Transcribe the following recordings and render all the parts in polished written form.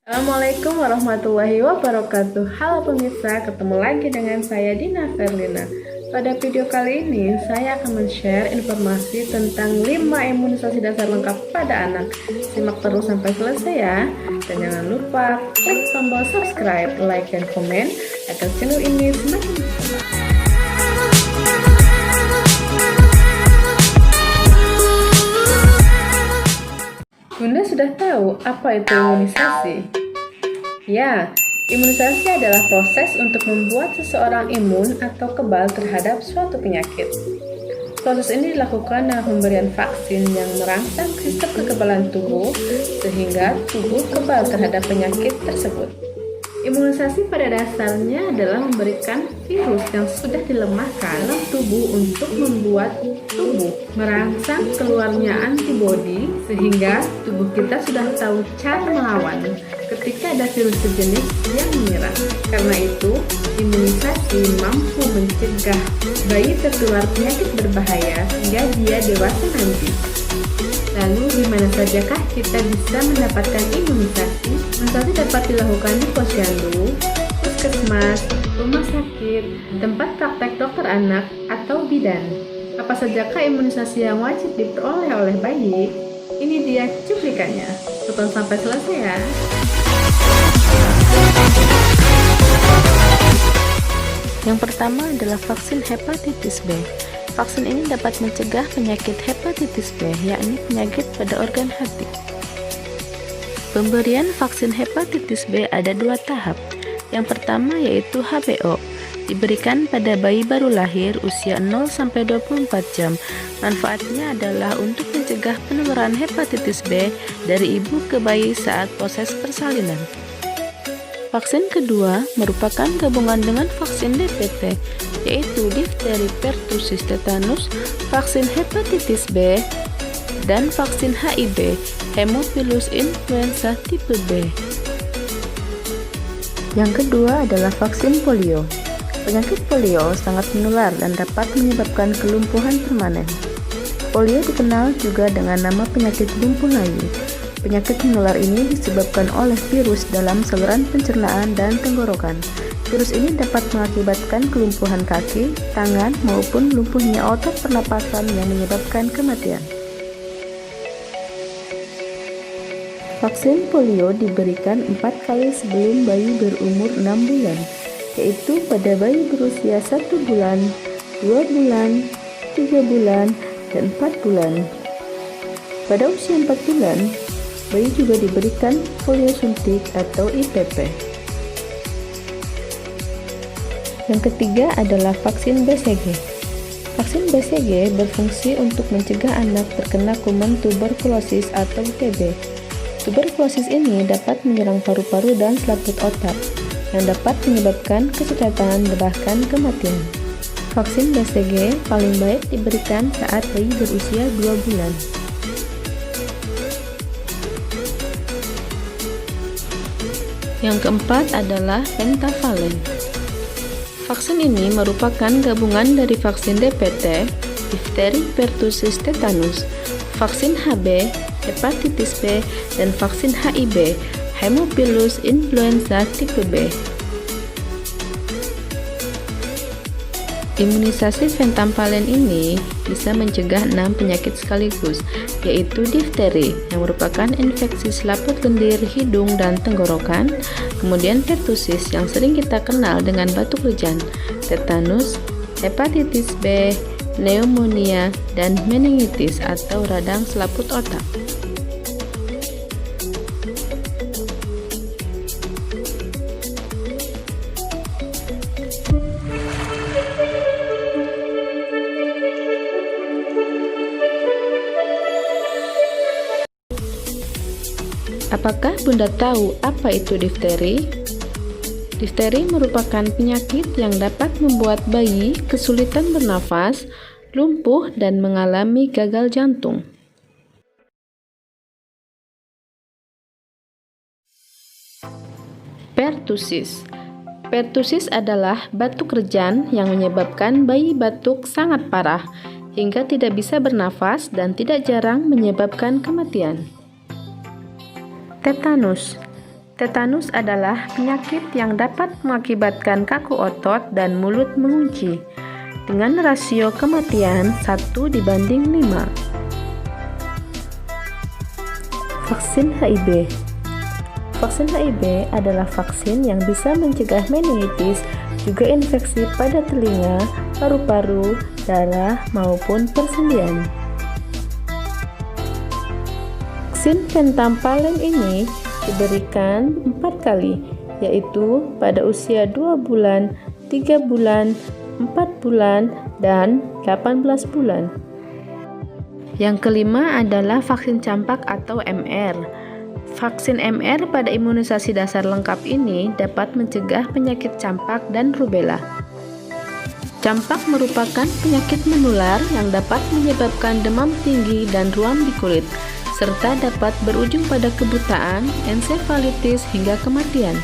Assalamualaikum warahmatullahi wabarakatuh. Halo pemirsa, ketemu lagi dengan saya Dina Ferlina. Pada video kali ini, saya akan men-share informasi tentang 5 imunisasi dasar lengkap pada anak. Simak terus sampai selesai ya. Dan jangan lupa klik tombol subscribe, like, dan komen agar channel ini semakin berkembang. Bunda sudah tahu apa itu imunisasi? Ya, imunisasi adalah proses untuk membuat seseorang imun atau kebal terhadap suatu penyakit. Proses ini dilakukan dengan pemberian vaksin yang merangsang sistem kekebalan tubuh sehingga tubuh kebal terhadap penyakit tersebut. Imunisasi pada dasarnya adalah memberikan virus yang sudah dilemahkan dalam tubuh untuk membuat tubuh merangsang keluarnya antibodi sehingga tubuh kita sudah tahu cara melawan ketika ada virus sejenis yang menyerang. Karena itu, imunisasi mampu mencegah bayi tertular penyakit berbahaya hingga dia dewasa nanti. Lalu, di mana sajakah kita bisa mendapatkan imunisasi? Imunisasi dapat dilakukan di posyandu, puskesmas, rumah sakit, tempat praktek dokter anak, atau bidan. Apa sajakah imunisasi yang wajib diperoleh oleh bayi? Ini dia cuplikannya. Tonton sampai selesai ya. Yang pertama adalah vaksin hepatitis B. Vaksin ini dapat mencegah penyakit hepatitis B, yakni penyakit pada organ hati. Pemberian vaksin hepatitis B ada 2 tahap. Yang pertama yaitu HBO, diberikan pada bayi baru lahir usia 0-24 jam. Manfaatnya adalah untuk mencegah penularan hepatitis B dari ibu ke bayi saat proses persalinan. Vaksin kedua merupakan gabungan dengan vaksin DPT, yaitu difteri, pertussis, tetanus, vaksin hepatitis B, dan vaksin HIV, Haemophilus influenza tipe B. Yang kedua adalah vaksin polio. Penyakit polio sangat menular dan dapat menyebabkan kelumpuhan permanen. Polio dikenal juga dengan nama penyakit lumpuh layu. Penyakit menular ini disebabkan oleh virus dalam saluran pencernaan dan tenggorokan. Virus ini dapat mengakibatkan kelumpuhan kaki, tangan, maupun lumpuhnya otot pernapasan yang menyebabkan kematian. Vaksin polio diberikan 4 kali sebelum bayi berumur 6 bulan, yaitu pada bayi berusia 1 bulan, 2 bulan, 3 bulan, dan 4 bulan. Pada usia 4 bulan, bayi juga diberikan polio suntik atau IPP. Yang ketiga adalah vaksin BCG. Vaksin BCG berfungsi untuk mencegah anak terkena kuman tuberkulosis atau TB. Tuberkulosis ini dapat menyerang paru-paru dan selaput otak, yang dapat menyebabkan kesulitan bahkan kematian. Vaksin BCG paling baik diberikan saat bayi berusia 2 bulan. Yang keempat adalah pentavalen. Vaksin ini merupakan gabungan dari vaksin DPT, difteri, pertussis, tetanus, vaksin HB, hepatitis B, dan vaksin HIV, Haemophilus influenza tipe B. Imunisasi pentavalen ini bisa mencegah 6 penyakit sekaligus, yaitu difteri yang merupakan infeksi selaput lendir, hidung, dan tenggorokan, kemudian pertussis yang sering kita kenal dengan batuk lejan, tetanus, hepatitis B, pneumonia, dan meningitis atau radang selaput otak. Apakah Bunda tahu apa itu difteri? Difteri merupakan penyakit yang dapat membuat bayi kesulitan bernafas, lumpuh, dan mengalami gagal jantung. Pertussis. Pertussis adalah batuk rejan yang menyebabkan bayi batuk sangat parah hingga tidak bisa bernafas dan tidak jarang menyebabkan kematian. Tetanus. Tetanus adalah penyakit yang dapat mengakibatkan kaku otot dan mulut mengunci, dengan rasio kematian 1:5. Vaksin HIV. Vaksin HIV adalah vaksin yang bisa mencegah meningitis, juga infeksi pada telinga, paru-paru, darah, maupun persendian. Vaksin pentavalent ini diberikan 4 kali, yaitu pada usia 2 bulan, 3 bulan, 4 bulan, dan 18 bulan. Yang kelima adalah vaksin campak atau MR. Vaksin MR pada imunisasi dasar lengkap ini dapat mencegah penyakit campak dan rubella. Campak merupakan penyakit menular yang dapat menyebabkan demam tinggi dan ruam di kulit, serta dapat berujung pada kebutaan, ensefalitis, hingga kematian.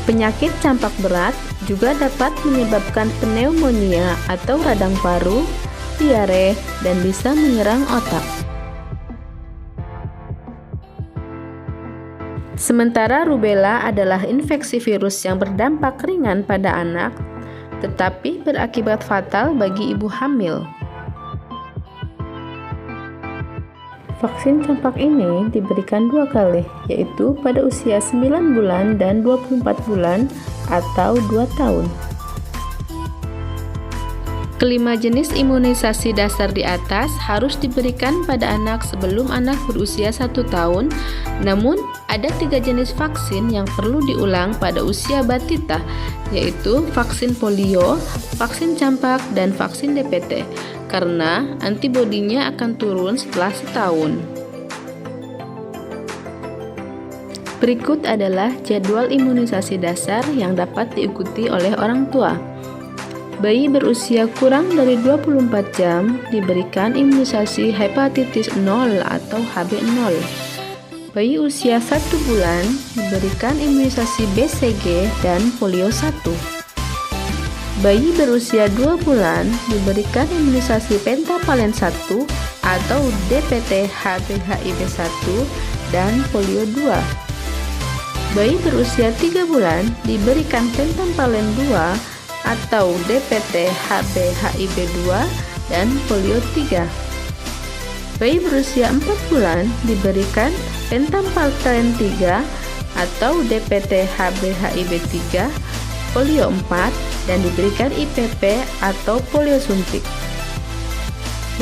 Penyakit campak berat juga dapat menyebabkan pneumonia atau radang paru, diare, dan bisa menyerang otak. Sementara rubella adalah infeksi virus yang berdampak ringan pada anak, tetapi berakibat fatal bagi ibu hamil. Vaksin campak ini diberikan 2 kali, yaitu pada usia 9 bulan dan 24 bulan atau 2 tahun. Kelima jenis imunisasi dasar di atas harus diberikan pada anak sebelum anak berusia 1 tahun, namun ada 3 jenis vaksin yang perlu diulang pada usia batita, yaitu vaksin polio, vaksin campak, dan vaksin DPT, karena antibodinya akan turun setelah setahun. Berikut adalah jadwal imunisasi dasar yang dapat diikuti oleh orang tua. Bayi berusia kurang dari 24 jam diberikan imunisasi hepatitis 0 atau HB0. Bayi usia 1 bulan diberikan imunisasi BCG dan polio 1. Bayi berusia 2 bulan diberikan imunisasi pentavalent 1 atau DPT HBHIB1 dan polio 2. Bayi berusia 3 bulan diberikan pentavalent 2 atau DPT HBHIB2 dan polio 3. Bayi berusia 4 bulan diberikan pentavalent 3 atau DPT HBHIB3, polio 4, dan diberikan IPP atau polio suntik.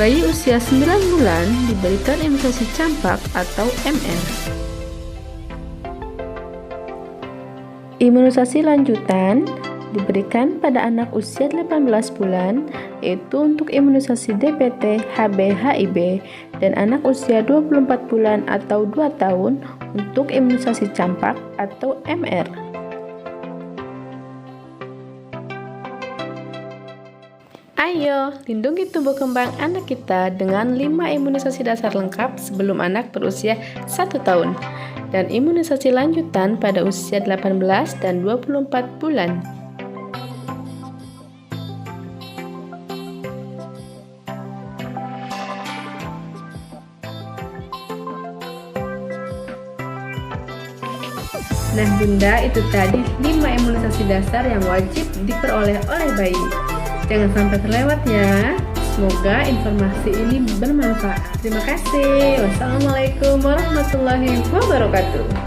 Bayi usia 9 bulan diberikan imunisasi campak atau MR. Imunisasi lanjutan diberikan pada anak usia 18 bulan, yaitu untuk imunisasi DPT HB/HIB, dan anak usia 24 bulan atau 2 tahun untuk imunisasi campak atau MR. Ayo, lindungi tumbuh kembang anak kita dengan 5 imunisasi dasar lengkap sebelum anak berusia 1 tahun, dan imunisasi lanjutan pada usia 18 dan 24 bulan. Nah bunda, itu tadi 5 imunisasi dasar yang wajib diperoleh oleh bayi. Jangan sampai terlewat ya. Semoga informasi ini bermanfaat. Terima kasih. Wassalamualaikum warahmatullahi wabarakatuh.